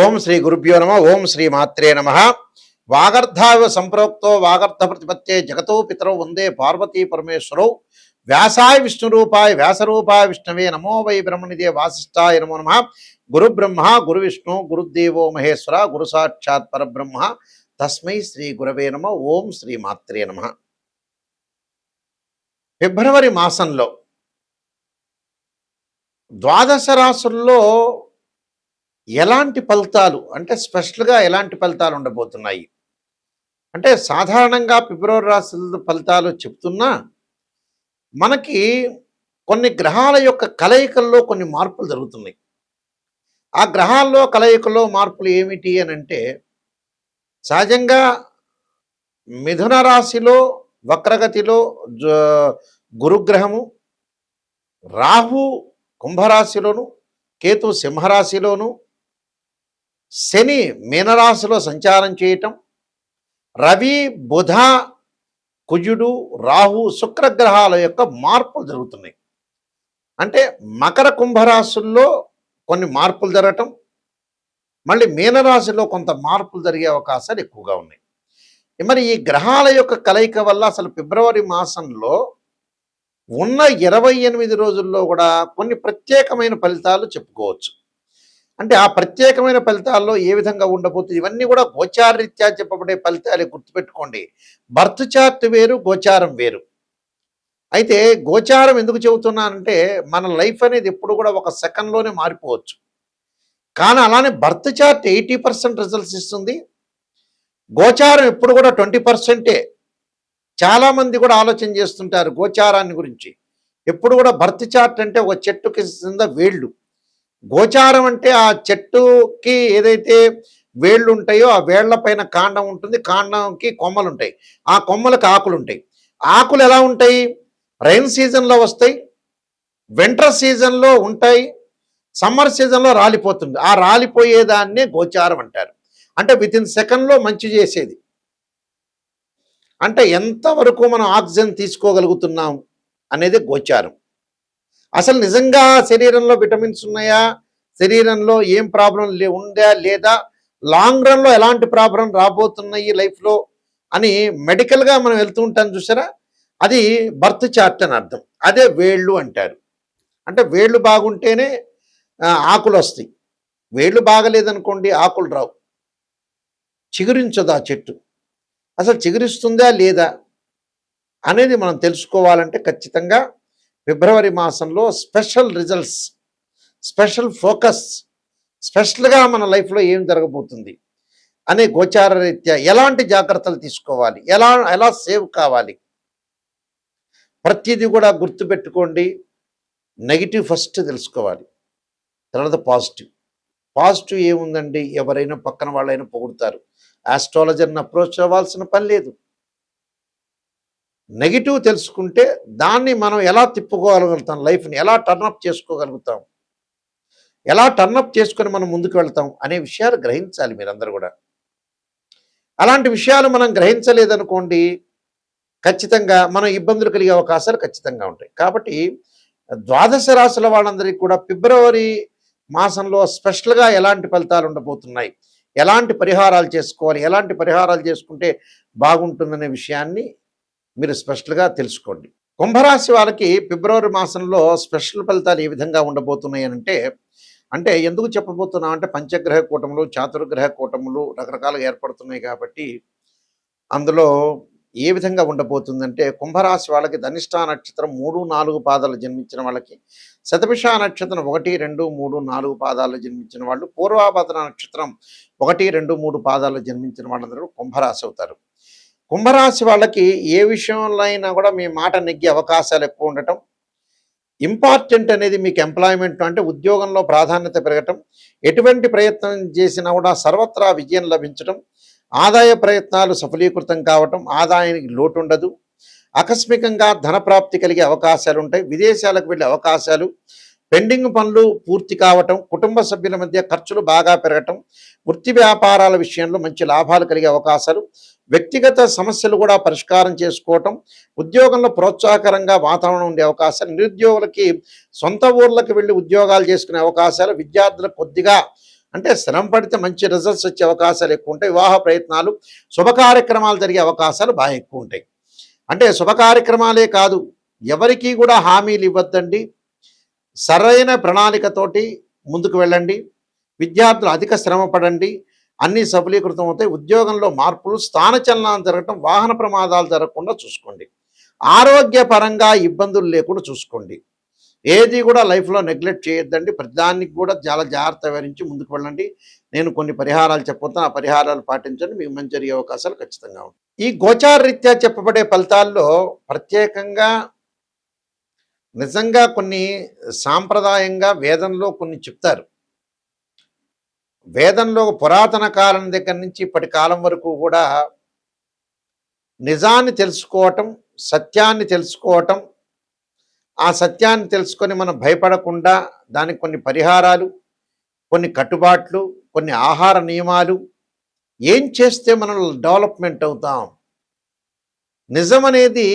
ఓం శ్రీ గురుభ్యో నమ. ఓం శ్రీ మాత్రే నమ. వాగర్ధావివ సంప్రోక్తో వాగర్ధ ప్రతిపత్తే జగతో పితరౌ వందే పార్వతీ పరమేశ్వరౌ. వ్యాసాయ విష్ణురూపాయ వ్యాసరూపాయ విష్ణవే నమో వై బ్రహ్మనిదే వాసిష్ఠాయ నమో నమ. గురు బ్రహ్మ గురు విష్ణు గురుదేవో మహేశ్వర గురు సాక్షాత్ పరబ్రహ్మ తస్మై శ్రీ గురవే నమ. ఓం శ్రీ మాత్రే నమ. ఫిబ్రవరి మాసంలో ద్వాదశ రాశుల్లో ఎలాంటి ఫలితాలు అంటే స్పెషల్గా ఎలాంటి ఫలితాలు ఉండబోతున్నాయి అంటే సాధారణంగా ఫిబ్రవరి రాశి ఫలితాలు చెప్తున్నా మనకి కొన్ని గ్రహాల యొక్క కలయికల్లో కొన్ని మార్పులు జరుగుతున్నాయి. ఆ గ్రహాల్లో కలయికల్లో మార్పులు ఏమిటి అని అంటే సహజంగా మిథున రాశిలో వక్రగతిలో గురుగ్రహము, రాహు కుంభరాశిలోను, కేతు సింహరాశిలోను, శని మీనరాశిలో సంచారం చేయటం, రవి బుధ కుజుడు రాహు శుక్రగ్రహాల యొక్క మార్పులు జరుగుతున్నాయి. అంటే మకర కుంభరాశుల్లో కొన్ని మార్పులు జరగటం, మళ్ళీ మీనరాశిలో కొంత మార్పులు జరిగే అవకాశాలు ఎక్కువగా ఉన్నాయి. మరి ఈ గ్రహాల యొక్క కలయిక వల్ల అసలు ఫిబ్రవరి మాసంలో ఉన్న 28 రోజుల్లో కూడా కొన్ని ప్రత్యేకమైన ఫలితాలు చెప్పుకోవచ్చు. అంటే ఆ ప్రత్యేకమైన ఫలితాల్లో ఏ విధంగా ఉండబోతుంది ఇవన్నీ కూడా గోచారరీత్యా చెప్పబడే ఫలితాలు గుర్తుపెట్టుకోండి. బర్త్ చార్ట్ వేరు, గోచారం వేరు. అయితే గోచారం ఎందుకు చెబుతున్నానంటే మన లైఫ్ అనేది ఎప్పుడు కూడా ఒక సెకండ్లోనే మారిపోవచ్చు. కానీ అలానే బర్త్ చార్ట్ 80% రిజల్ట్స్ ఇస్తుంది. గోచారం ఎప్పుడు కూడా 20%. చాలామంది కూడా ఆలోచన చేస్తుంటారు గోచారాన్ని గురించి. ఎప్పుడు కూడా బర్త్ చార్ట్ అంటే ఒక చెట్టుకి కింద వేళ్ళు, గోచారం అంటే ఆ చెట్టుకి ఏదైతే వేళ్ళు ఉంటాయో ఆ వేళ్ల పైన కాండం ఉంటుంది, కాండంకి కొమ్మలు ఉంటాయి, ఆ కొమ్మలకు ఆకులు ఉంటాయి. ఆకులు ఎలా ఉంటాయి? రైన్ సీజన్లో వస్తాయి, వింటర్ సీజన్లో ఉంటాయి, సమ్మర్ సీజన్లో రాలిపోతుంది. ఆ రాలిపోయేదాన్నే గోచారం అంటారు. అంటే వితిన్ సెకండ్లో మంచి చేసేది. అంటే ఎంతవరకు మనం ఆక్సిజన్ తీసుకోగలుగుతున్నాం అనేది గోచారం. అసలు నిజంగా శరీరంలో విటమిన్స్ ఉన్నాయా, శరీరంలో ఏం ప్రాబ్లం ఉందా లేదా, లాంగ్ రన్లో ఎలాంటి ప్రాబ్లం రాబోతున్నాయి లైఫ్లో అని మెడికల్గా మనం వెళ్తూ ఉంటాం చూసారా, అది బర్త్ చార్ట్ అని అర్థం. అదే వేళ్ళు అంటారు. అంటే వేళ్ళు బాగుంటేనే ఆకులు వస్తాయి. వేళ్ళు బాగలేదనుకోండి ఆకులు రావు, చిగురించదు ఆ చెట్టు. అసలు చిగురిస్తుందా లేదా అనేది మనం తెలుసుకోవాలంటే ఖచ్చితంగా ఫిబ్రవరి మాసంలో స్పెషల్ రిజల్ట్స్, స్పెషల్ ఫోకస్, స్పెషల్గా మన లైఫ్లో ఏం జరగబోతుంది అనే గోచార రీత్యా ఎలాంటి జాగ్రత్తలు తీసుకోవాలి, ఎలా సేవ్ కావాలి, ప్రతిదీ కూడా గుర్తుపెట్టుకోండి. నెగిటివ్ ఫస్ట్ తెలుసుకోవాలి, తర్వాత పాజిటివ్. పాజిటివ్ ఏముందండి, ఎవరైనా పక్కన వాళ్ళైనా పొగుడుతారు, ఆస్ట్రాలజర్ని అప్రోచ్ అవ్వాల్సిన పని లేదు. నెగిటివ్ తెలుసుకుంటే దాన్ని మనం ఎలా తిప్పుకోగలుగుతాం, లైఫ్ని ఎలా టర్నప్ చేసుకోగలుగుతాం, ఎలా టర్నప్ చేసుకొని మనం ముందుకు వెళ్తాం అనే విషయాలు గ్రహించాలి మీరందరూ కూడా. అలాంటి విషయాలు మనం గ్రహించలేదనుకోండి ఖచ్చితంగా మనం ఇబ్బందులు కలిగే అవకాశాలు ఖచ్చితంగా ఉంటాయి. కాబట్టి ద్వాదశ రాశుల వాళ్ళందరికీ కూడా ఫిబ్రవరి మాసంలో స్పెషల్గా ఎలాంటి ఫలితాలు ఉండబోతున్నాయి, ఎలాంటి పరిహారాలు చేసుకోవాలి, ఎలాంటి పరిహారాలు చేసుకుంటే బాగుంటుందనే విషయాన్ని మీరు స్పెషల్గా తెలుసుకోండి. కుంభరాశి వాళ్ళకి ఫిబ్రవరి మాసంలో స్పెషల్ ఫలితాలు ఏ విధంగా ఉండబోతున్నాయి అంటే ఎందుకు చెప్పబోతున్నాం అంటే పంచగ్రహ కూటములు, చాతుర్గ్రహ కూటములు రకరకాలుగా ఏర్పడుతున్నాయి కాబట్టి అందులో ఏ విధంగా ఉండబోతుందంటే కుంభరాశి వాళ్ళకి ధనిష్ఠా నక్షత్రం 3, 4 పాదాలు జన్మించిన వాళ్ళకి, శతభిష నక్షత్రం 1, 2, 3, 4 పాదాలు జన్మించిన వాళ్ళు, పూర్వాభాద్ర నక్షత్రం 1, 2, 3 పాదాలు జన్మించిన వాళ్ళందరూ కుంభరాశి అవుతారు. కుంభరాశి వాళ్ళకి ఏ విషయంలో అయినా కూడా మీ మాట నెగ్గే అవకాశాలు ఎక్కువ ఉండటం, ఇంపార్టెంట్ అనేది మీకు ఎంప్లాయ్మెంట్ అంటే ఉద్యోగంలో ప్రాధాన్యత పెరగటం, ఎటువంటి ప్రయత్నం చేసినా కూడా సర్వత్రా విజయం లభించడం, ఆదాయ ప్రయత్నాలు సఫలీకృతం కావటం, ఆదాయానికి లోటు ఉండదు, ఆకస్మికంగా ధనప్రాప్తి కలిగే అవకాశాలు ఉంటాయి, విదేశాలకు వెళ్ళే అవకాశాలు, పెండింగ్ పనులు పూర్తి కావటం, కుటుంబ సభ్యుల మధ్య ఖర్చులు బాగా పెరగటం, వృత్తి వ్యాపారాల విషయంలో మంచి లాభాలు కలిగే అవకాశాలు, వ్యక్తిగత సమస్యలు కూడా పరిష్కారం చేసుకోవటం, ఉద్యోగంలో ప్రోత్సాహకరంగా వాతావరణం ఉండే అవకాశాలు, నిరుద్యోగులకి సొంత ఊర్లకు వెళ్ళి ఉద్యోగాలు చేసుకునే అవకాశాలు, విద్యార్థులకు కొద్దిగా అంటే శ్రమ పడితే మంచి రిజల్ట్స్ వచ్చే అవకాశాలు ఎక్కువ ఉంటాయి. వివాహ ప్రయత్నాలు, శుభ కార్యక్రమాలు జరిగే అవకాశాలు బాగా ఎక్కువ ఉంటాయి. అంటే శుభ కార్యక్రమాలే కాదు, ఎవరికీ కూడా హామీలు ఇవ్వద్దండి. సరైన ప్రణాళికతోటి ముందుకు వెళ్ళండి. విద్యార్థులు అధిక శ్రమ పడండి, అన్నీ సఫలీకృతం అవుతాయి. ఉద్యోగంలో మార్పులు, స్థానచలనాలు జరగటం, వాహన ప్రమాదాలు జరగకుండా చూసుకోండి. ఆరోగ్యపరంగా ఇబ్బందులు లేకుండా చూసుకోండి. ఏది కూడా లైఫ్లో నెగ్లెక్ట్ చేయొద్దండి. ప్రతిదానికి కూడా చాలా జాగ్రత్త వహించి ముందుకు వెళ్ళండి. నేను కొన్ని పరిహారాలు చెప్పబోతాను, ఆ పరిహారాలు పాటించండి, మీకు మంచి జరిగే అవకాశాలు ఖచ్చితంగా ఉంటాయి. ఈ గోచార రీత్యా చెప్పబడే ఫలితాల్లో ప్రత్యేకంగా నిజంగా కొన్ని సాంప్రదాయంగా వేదంలో కొన్ని చెప్తారు. వేదంలో పురాతన కాలం దగ్గర నుంచి ఇప్పటి కాలం వరకు కూడా నిజాన్ని తెలుసుకోవటం, సత్యాన్ని తెలుసుకోవటం, ఆ సత్యాన్ని తెలుసుకొని మనం భయపడకుండా దానికి కొన్ని పరిహారాలు, కొన్ని కట్టుబాట్లు, కొన్ని ఆహార నియమాలు, ఏం చేస్తే మనం డెవలప్మెంట్ అవుతాం, నిజం అనేది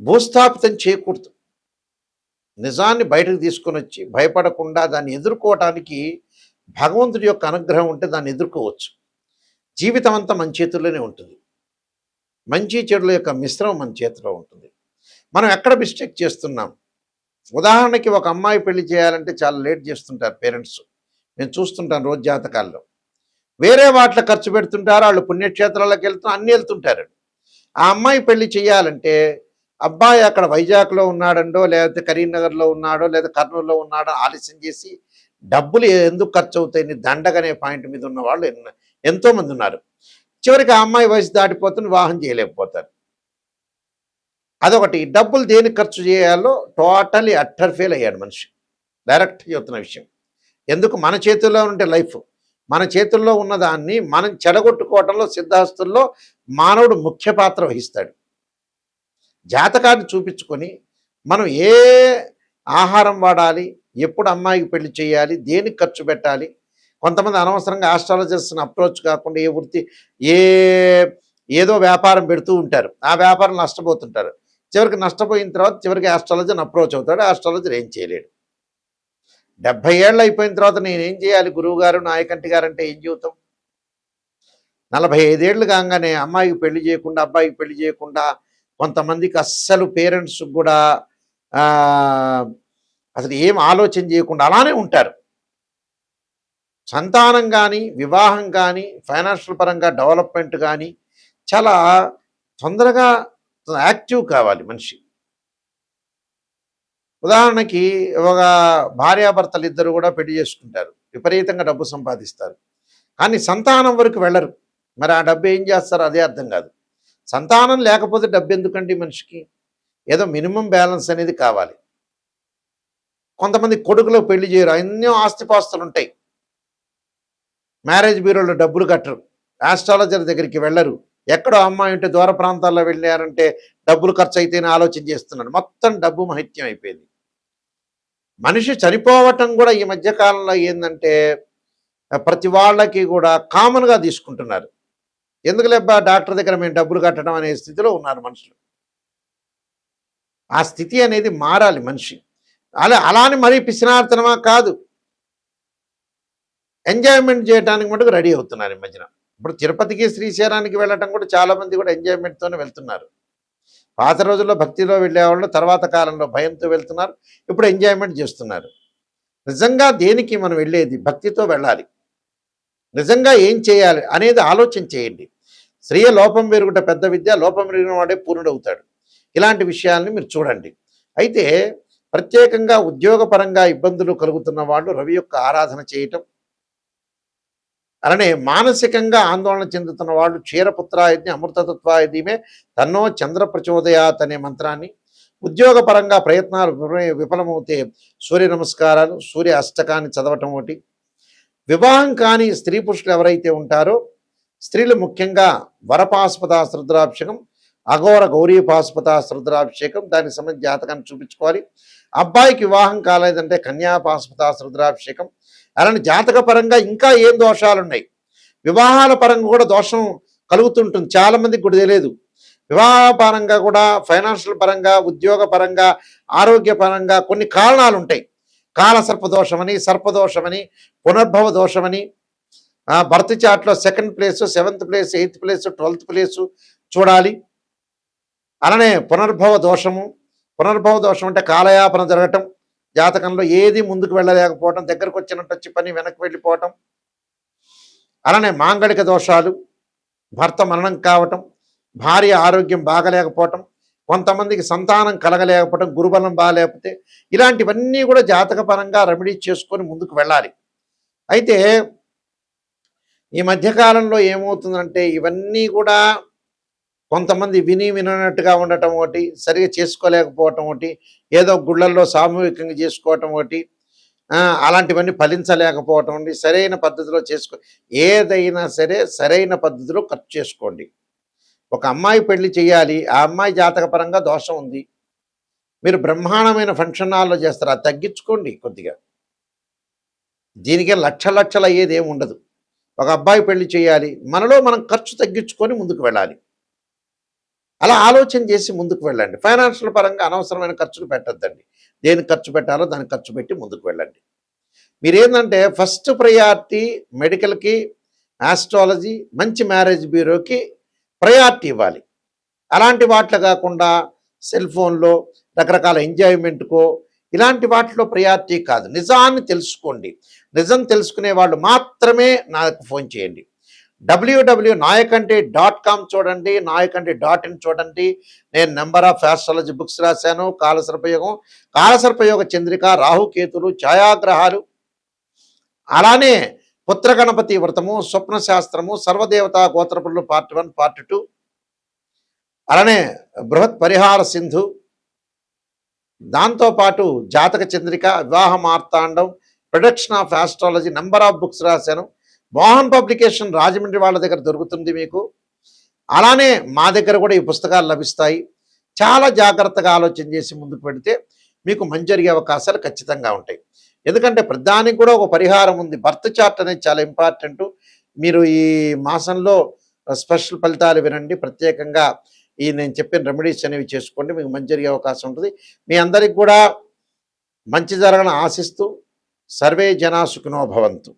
భూస్థాపితం చేయకూడదు. నిజాన్ని బయటకు తీసుకొని వచ్చి భయపడకుండా దాన్ని ఎదుర్కోవటానికి భగవంతుడి యొక్క అనుగ్రహం ఉంటే దాన్ని ఎదుర్కోవచ్చు. జీవితం అంతా మన చేతుల్లోనే ఉంటుంది. మంచి చెడుల యొక్క మిశ్రమం మన చేతిలో ఉంటుంది. మనం ఎక్కడ మిస్టేక్ చేస్తున్నాం? ఉదాహరణకి ఒక అమ్మాయి పెళ్లి చేయాలంటే చాలా లేట్ చేస్తుంటారు పేరెంట్స్. నేను చూస్తుంటాను రోజు జాతకాల్లో. వేరే వాటిలో ఖర్చు పెడుతుంటారు, వాళ్ళు పుణ్యక్షేత్రాలకు వెళ్తున్నారు, అన్నీ వెళ్తుంటారు. ఆ అమ్మాయి పెళ్లి చేయాలంటే అబ్బాయి అక్కడ వైజాగ్లో ఉన్నాడండో, లేకపోతే కరీంనగర్లో ఉన్నాడో, లేదా కర్నూలులో ఉన్నాడో ఆలస్యం చేసి డబ్బులు ఎందుకు ఖర్చు అవుతాయని దండగనే పాయింట్ మీద ఉన్న వాళ్ళు ఎంతోమంది ఉన్నారు. చివరికి ఆ అమ్మాయి వయసు దాటిపోతుంది, వివాహం చేయలేకపోతారు. అదొకటి. డబ్బులు దేనికి ఖర్చు చేయాలో టోటలీ అట్టర్ ఫెయిల్ అయ్యాడు మనిషి. డైరెక్ట్ చెప్తున్న విషయం. ఎందుకు? మన చేతుల్లో ఉంటే లైఫ్, మన చేతుల్లో ఉన్నదాన్ని మనం చెడగొట్టుకోవటంలో సిద్ధాస్తుల్లో మానవుడు ముఖ్య పాత్ర వహిస్తాడు. జాతకాన్ని చూపించుకొని మనం ఏ ఆహారం వాడాలి, ఎప్పుడు అమ్మాయికి పెళ్లి చేయాలి, దేనికి ఖర్చు పెట్టాలి. కొంతమంది అనవసరంగా ఆస్ట్రాలజర్స్ని అప్రోచ్ కాకుండా ఏదో వ్యాపారం పెడుతూ ఉంటారు. ఆ వ్యాపారం నష్టపోతుంటారు. చివరికి నష్టపోయిన తర్వాత చివరికి ఆస్ట్రాలజర్ని అప్రోచ్ అవుతాడు. ఆస్ట్రాలజర్ ఏం చేయలేడు. 70 ఏళ్ళు అయిపోయిన తర్వాత నేనేం చేయాలి గురువుగారు, నాయకంటి గారు అంటే ఏం చెబుతాం? 45 ఏళ్ళు కాగానే అమ్మాయికి పెళ్లి చేయకుండా, అబ్బాయికి పెళ్లి చేయకుండా, కొంతమందికి అస్సలు పేరెంట్స్ కూడా అసలు ఏం ఆలోచన చేయకుండా అలానే ఉంటారు. సంతానం కానీ, వివాహం కానీ, ఫైనాన్షియల్ పరంగా డెవలప్మెంట్ కానీ చాలా తొందరగా యాక్టివ్ కావాలి మనిషి. ఉదాహరణకి ఒక భార్యాభర్తలు ఇద్దరు కూడా పెళ్లి చేసుకుంటారు, విపరీతంగా డబ్బు సంపాదిస్తారు, కానీ సంతానం వరకు వెళ్ళరు. మరి ఆ డబ్బు ఏం చేస్తారో అదే అర్థం కాదు. సంతానం లేకపోతే డబ్బు ఎందుకండి మనిషికి? ఏదో మినిమం బ్యాలెన్స్ అనేది కావాలి. కొంతమంది కొడుకులో పెళ్లి చేయరు, ఎన్నో ఆస్తిపాస్తులు ఉంటాయి, మ్యారేజ్ బ్యూరోలో డబ్బులు కట్టరు, ఆస్ట్రాలజర్ దగ్గరికి వెళ్ళరు, ఎక్కడో అమ్మాయి ఉంటే దూర ప్రాంతాల్లో వెళ్ళారంటే డబ్బులు ఖర్చు అయితేనే ఆలోచన చేస్తున్నాడు. మొత్తం డబ్బు మహిత్యం అయిపోయింది. మనిషి చనిపోవటం కూడా ఈ మధ్యకాలంలో ఏంటంటే ప్రతి వాళ్ళకి కూడా కామన్గా తీసుకుంటున్నారు. ఎందుకు లేబ్బా డాక్టర్ దగ్గర మేము డబ్బులు కట్టడం అనే స్థితిలో ఉన్నారు మనుషులు. ఆ స్థితి అనేది మారాలి మనిషి. అలానే మరీ పిసినార్తనమా కాదు, ఎంజాయ్మెంట్ చేయడానికి మటుకు రెడీ అవుతున్నారు ఈ మధ్యన. ఇప్పుడు తిరుపతికి, శ్రీశైలానికి వెళ్ళటం కూడా చాలామంది కూడా ఎంజాయ్మెంట్తోనే వెళ్తున్నారు. పాత రోజుల్లో భక్తిలో వెళ్ళేవాళ్ళు తర్వాత కాలంలో భయంతో వెళ్తున్నారు, ఇప్పుడు ఎంజాయ్మెంట్ చేస్తున్నారు. నిజంగా దేనికి మనం వెళ్ళేది? భక్తితో వెళ్ళాలి. నిజంగా ఏం చేయాలి అనేది ఆలోచన చేయండి. స్త్రీయ లోపం పెరుగుట పెద్ద విద్య, లోపం పెరిగిన వాడే పూర్ణుడవుతాడు. ఇలాంటి విషయాల్ని మీరు చూడండి. అయితే ప్రత్యేకంగా ఉద్యోగపరంగా ఇబ్బందులు కలుగుతున్న వాళ్ళు రవి యొక్క ఆరాధన చేయటం, అలానే మానసికంగా ఆందోళన చెందుతున్న వాళ్ళు క్షీరపుత్రాయజ్ఞ అమృతతత్వాయధీమే తన్నో చంద్ర ప్రచోదయాత్ అనే మంత్రాన్ని, ఉద్యోగపరంగా ప్రయత్నాలు విఫలమవుతే సూర్య నమస్కారాలు, సూర్య అష్టకాన్ని చదవటం ఒకటి. వివాహం కాని స్త్రీ పురుషులు ఎవరైతే ఉంటారో స్త్రీలు ముఖ్యంగా వరపాస్పద రుద్రాభిషేకం, అఘోర గౌరీ పాస్పద రుద్రాభిషేకం, దానికి సంబంధించి జాతకాన్ని చూపించుకోవాలి. అబ్బాయికి వివాహం కాలేదంటే కన్యాపాస్పద రుద్రాభిషేకం. అలానే జాతక పరంగా ఇంకా ఏం దోషాలు ఉన్నాయి, వివాహాల పరంగా కూడా దోషం కలుగుతుంటుంది, చాలామందికి కూడా తెలియదు. వివాహ పరంగా కూడా, ఫైనాన్షియల్ పరంగా, ఉద్యోగ పరంగా, ఆరోగ్య పరంగా కొన్ని కారణాలు ఉంటాయి. కాలసర్ప దోషమని, సర్పదోషమని, పునర్భవ దోషమని, బర్త్ చార్ట్లో 2nd place, 7th place, 8th place, 12th place చూడాలి. అలానే పునర్భవ దోషము. పునర్భవ దోషం అంటే కాలయాపన జరగటం, జాతకంలో ఏది ముందుకు వెళ్ళలేకపోవటం, దగ్గరకు వచ్చినట్టు వచ్చి పని వెనక్కి వెళ్ళిపోవటం. అలానే మాంగళిక దోషాలు, భర్త మరణం కావటం, భార్య ఆరోగ్యం బాగలేకపోవటం, కొంతమందికి సంతానం కలగలేకపోవటం, గురుబలం బాగలేకపోతే, ఇలాంటివన్నీ కూడా జాతకపరంగా రెమెడీ చేసుకొని ముందుకు వెళ్ళాలి. అయితే ఈ మధ్యకాలంలో ఏమవుతుందంటే ఇవన్నీ కూడా కొంతమంది విననట్టుగా ఉండటం ఒకటి, సరిగా చేసుకోలేకపోవటం ఒకటి, ఏదో గుళ్ళల్లో సామూహికంగా చేసుకోవటం ఒకటి, అలాంటివన్నీ ఫలించలేకపోవటం అండి. సరైన పద్ధతిలో ఏదైనా సరే సరైన పద్ధతిలో ఖర్చు చేసుకోండి. ఒక అమ్మాయి పెళ్లి చేయాలి, ఆ అమ్మాయి జాతకపరంగా దోషం ఉంది, మీరు బ్రహ్మాండమైన ఫంక్షన్ హాల్లో చేస్తారు, అది తగ్గించుకోండి కొద్దిగా. దీనికే లక్షలు అయ్యేది ఏమి ఉండదు. ఒక అబ్బాయి పెళ్లి చేయాలి, మనలో మనం ఖర్చు తగ్గించుకొని ముందుకు వెళ్ళాలి. అలా ఆలోచన చేసి ముందుకు వెళ్ళండి. ఫైనాన్షియల్ పరంగా అనవసరమైన ఖర్చులు పెట్టద్దండి. దేనికి ఖర్చు పెట్టాలో దానికి ఖర్చు పెట్టి ముందుకు వెళ్ళండి. మీరేంటంటే ఫస్ట్ ప్రయారిటీ మెడికల్కి, ఆస్ట్రాలజీ, మంచి మ్యారేజ్ బ్యూరోకి ప్రయారిటీ ఇవ్వాలి. అలాంటి వాటిలో కాకుండా సెల్ ఫోన్లో రకరకాల ఎంజాయ్మెంట్కో ఇలాంటి వాటిలో ప్రయారిటీ కాదు. నిజాన్ని తెలుసుకోండి. నిజం తెలుసుకునే వాళ్ళు మాత్రమే నాకు ఫోన్ చేయండి. www.nayakanti.com చూడండి, nayakanti.in చూడండి. నేను నెంబర్ ఆఫ్ ఆస్ట్రాలజీ బుక్స్ రాశాను. కాలసర్పయోగం, కాలసర్పయోగ చంద్రిక, రాహుకేతులు, ఛాయాగ్రహాలు, అలానే పుత్రగణపతి వ్రతము, స్వప్న శాస్త్రము, సర్వదేవతా గోత్రపురులు పార్ట్ 1, పార్ట్ 2, అలానే బృహత్ పరిహార సింధు, దాంతోపాటు Jataka Chandrika, Vivaha Marthandam, production of astrology, number of books రాశాను. మోహన్ పబ్లికేషన్ రాజమండ్రి వాళ్ళ దగ్గర దొరుకుతుంది మీకు. అలానే మా దగ్గర కూడా ఈ పుస్తకాలు లభిస్తాయి. చాలా జాగ్రత్తగా ఆలోచన చేసి ముందుకు పెడితే మీకు మంచి జరిగే అవకాశాలు ఖచ్చితంగా ఉంటాయి. ఎందుకంటే ప్రధానికి కూడా ఒక పరిహారం ఉంది. బర్త్ చార్ట్ అనేది చాలా ఇంపార్టెంట్. మీరు ఈ మాసంలో స్పెషల్ ఫలితాలు వినండి. ప్రత్యేకంగా ఈ నేను చెప్పిన రెమెడీస్ అనేవి చేసుకోండి, మీకు మంచి జరిగే అవకాశం ఉంటుంది. మీ అందరికి కూడా మంచి జరగని ఆశిస్తూ సర్వే జనా సుఖినో భవంతు.